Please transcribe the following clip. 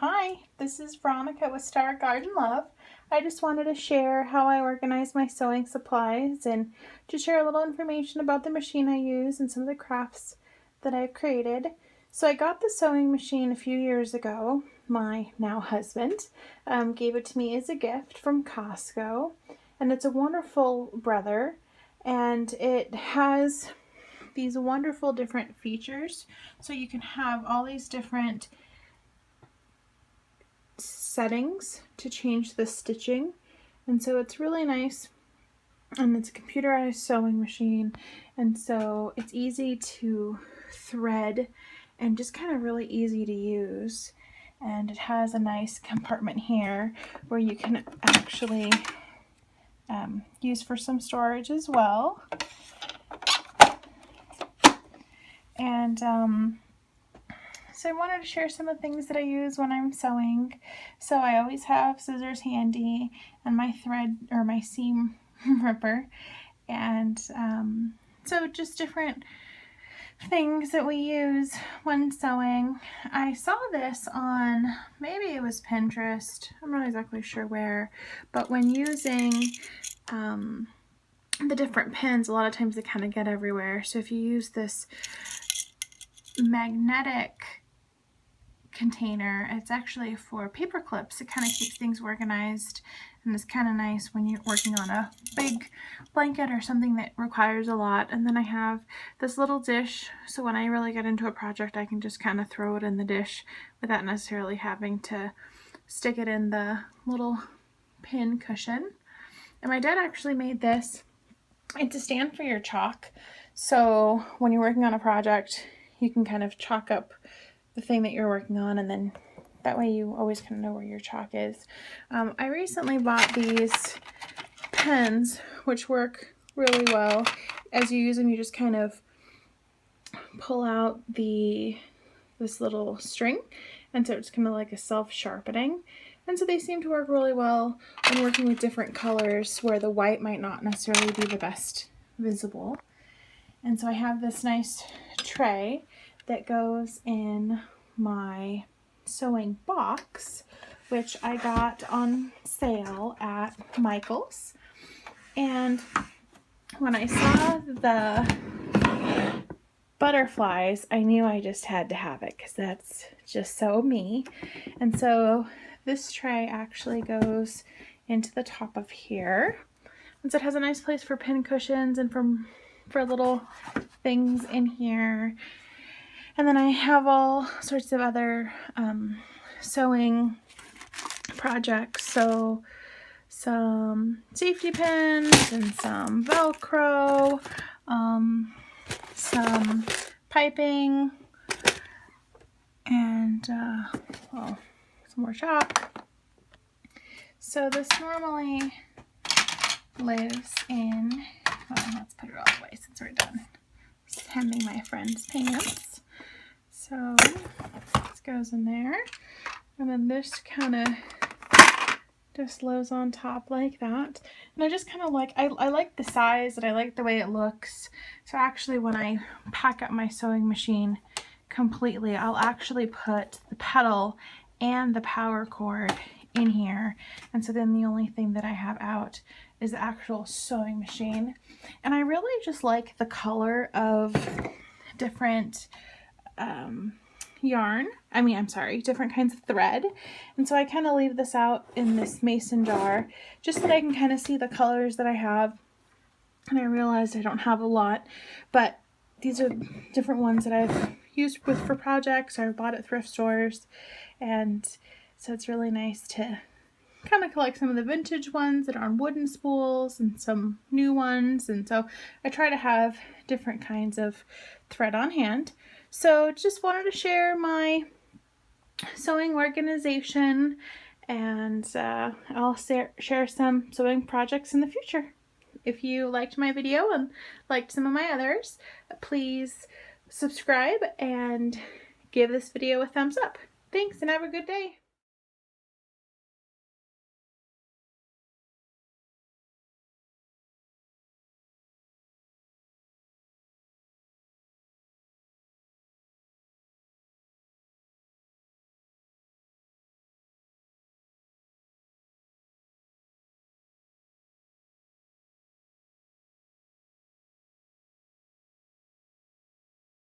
Hi, this is Veronica with Star Garden Love. I just wanted to share how I organize my sewing supplies and to share a little information about the machine I use and some of the crafts that I've created. So I got the sewing machine a few years ago. My now husband gave it to me as a gift from Costco, and it's a wonderful brother, and it has these wonderful different features. So you can have all these different settings to change the stitching, and so it's really nice, and it's a computerized sewing machine, and so it's easy to thread and just kind of really easy to use. And it has a nice compartment here where you can actually use for some storage as well. And so I wanted to share some of the things that I use when I'm sewing. So I always have scissors handy and my thread or my seam ripper, and so just different things that we use when sewing. I saw this on, maybe it was Pinterest, I'm not exactly sure where, but when using the different pins, a lot of times they kind of get everywhere. So if you use this magnetic container, it's actually for paper clips. It kind of keeps things organized, and it's kind of nice when you're working on a big blanket or something that requires a lot. And then I have this little dish, so when I really get into a project, I can just kind of throw it in the dish without necessarily having to stick it in the little pin cushion. And my dad actually made this. It's a stand for your chalk, so when you're working on a project, you can kind of chalk up the thing that you're working on, and then that way you always kind of know where your chalk is. I recently bought these pens, which work really well. As you use them, you just kind of pull out this little string, and so it's kind of like a self-sharpening. And so they seem to work really well when working with different colors where the white might not necessarily be the best visible. And so I have this nice tray that goes in my sewing box, which I got on sale at Michael's. And when I saw the butterflies, I knew I just had to have it because that's just so me. And so this tray actually goes into the top of here, and so it has a nice place for pin cushions and for little things in here. And then I have all sorts of other sewing projects, so some safety pins and some Velcro, some piping, and some more chalk. So this normally lives in, let's put it all away since we're done hemming my friend's pants. So this goes in there, and then this kind of just lives on top like that. And I just kind of like, I like the size, and I like the way it looks. So actually when I pack up my sewing machine completely, I'll actually put the pedal and the power cord in here, and so then the only thing that I have out is the actual sewing machine. And I really just like the color of different different kinds of thread, and so I kind of leave this out in this mason jar just so that I can kind of see the colors that I have. And I realized I don't have a lot, but these are different ones that I've used for projects or bought at thrift stores, and so it's really nice to kind of collect some of the vintage ones that are on wooden spools and some new ones. And so I try to have different kinds of thread on hand. So just wanted to share my sewing organization, and I'll share some sewing projects in the future. If you liked my video and liked some of my others, please subscribe and give this video a thumbs up. Thanks, and have a good day.